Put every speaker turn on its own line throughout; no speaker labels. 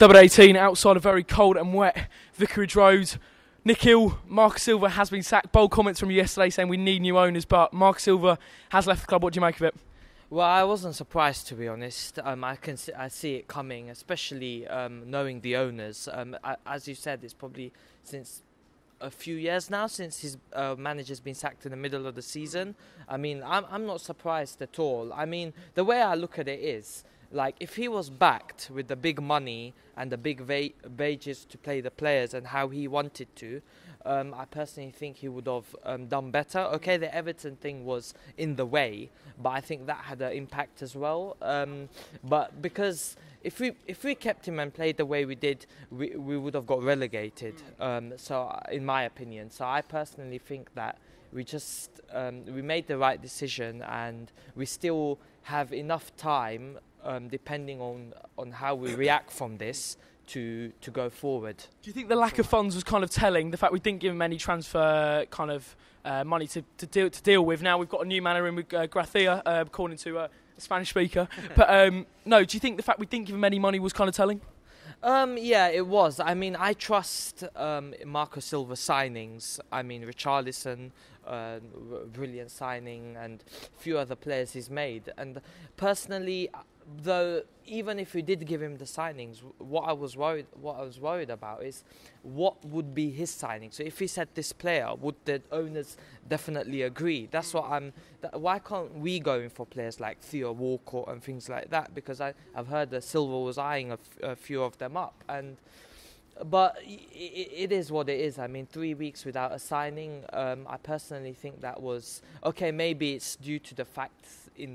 WD18 outside a very cold and wet Vicarage Road. Nikil, Silva has been sacked. Bold comments from you yesterday saying we need new owners, but Silva has left the club. What do you make of it?
Well, I wasn't surprised, to be honest. I see it coming, especially knowing the owners. As you said, it's probably since a few years now since his manager's been sacked in the middle of the season. I mean, I'm not surprised at all. I mean, the way I look at it is, like, if he was backed with the big money and the big wages to play the players and how he wanted to, I personally think he would have done better. Okay, the Everton thing was in the way, but I think that had an impact as well. But because if we kept him and played the way we did, we would have got relegated. So in my opinion, so I personally think that we just we made the right decision, and we still have enough time, depending on how we react from this, to go forward. Do
you think the lack of funds was kind of telling? The fact we didn't give him any transfer kind of money to deal with. Now we've got a new manager in with Gracia, according to a Spanish speaker. But no, do you think the fact we didn't give him any money was kind of telling?
Yeah, it was. I mean, I trust Marco Silva signings. I mean, Richarlison, brilliant signing, and a few other players he's made. And personally, though, even if we did give him the signings, what I was worried about is what would be his signing. So if he said this player, would the owners definitely agree? That's what why can't we go in for players like Theo Walcott and things like that? Because I've heard that Silva was eyeing a few of them up, but it is what it is. I mean, 3 weeks without a signing, I personally think that was okay. Maybe it's due to the fact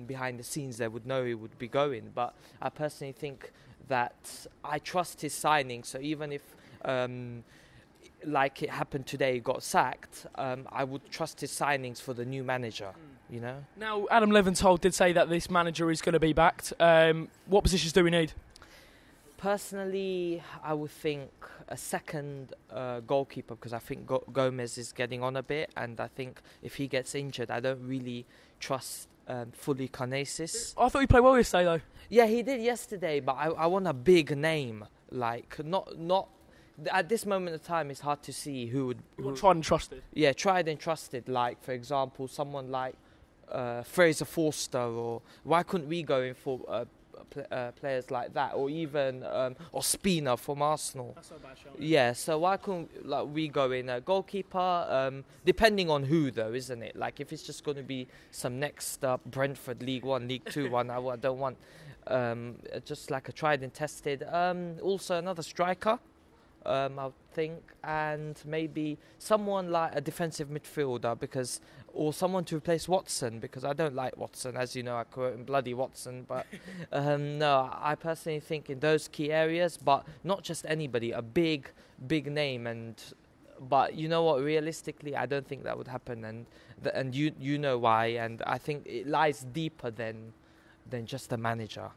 behind the scenes they would know he would be going, but I personally think that I trust his signing. So even if like it happened today, he got sacked, I would trust his signings for the new manager. You know.
Now, Adam Leventhal did say that this manager is going to be backed. What positions do we need?
Personally, I would think a second goalkeeper, because I think Gomez is getting on a bit, and I think if he gets injured, I don't really trust fully Karnazes.
I thought he played well yesterday, though.
Yeah, he did yesterday, but I want a big name. Like, not at this moment of time, it's hard to see who would...
Tried and trusted.
Yeah, tried and trusted. Like, for example, someone like Fraser Forster, or why couldn't we go in for... players like that, or even Ospina from Arsenal.
That's not a bad shot.
Yeah, so why couldn't we go in a goalkeeper? Depending on who, though, isn't it? Like, if it's just going to be some next up Brentford League 1, League 2 one, I don't want just like a tried and tested. Also another striker, I think, and maybe someone like a defensive midfielder, or someone to replace Watson, because I don't like Watson, as you know. I quote him bloody Watson, but no, I personally think in those key areas, but not just anybody, a big name. But you know what, realistically, I don't think that would happen, and you know why, and I think it lies deeper than just the manager.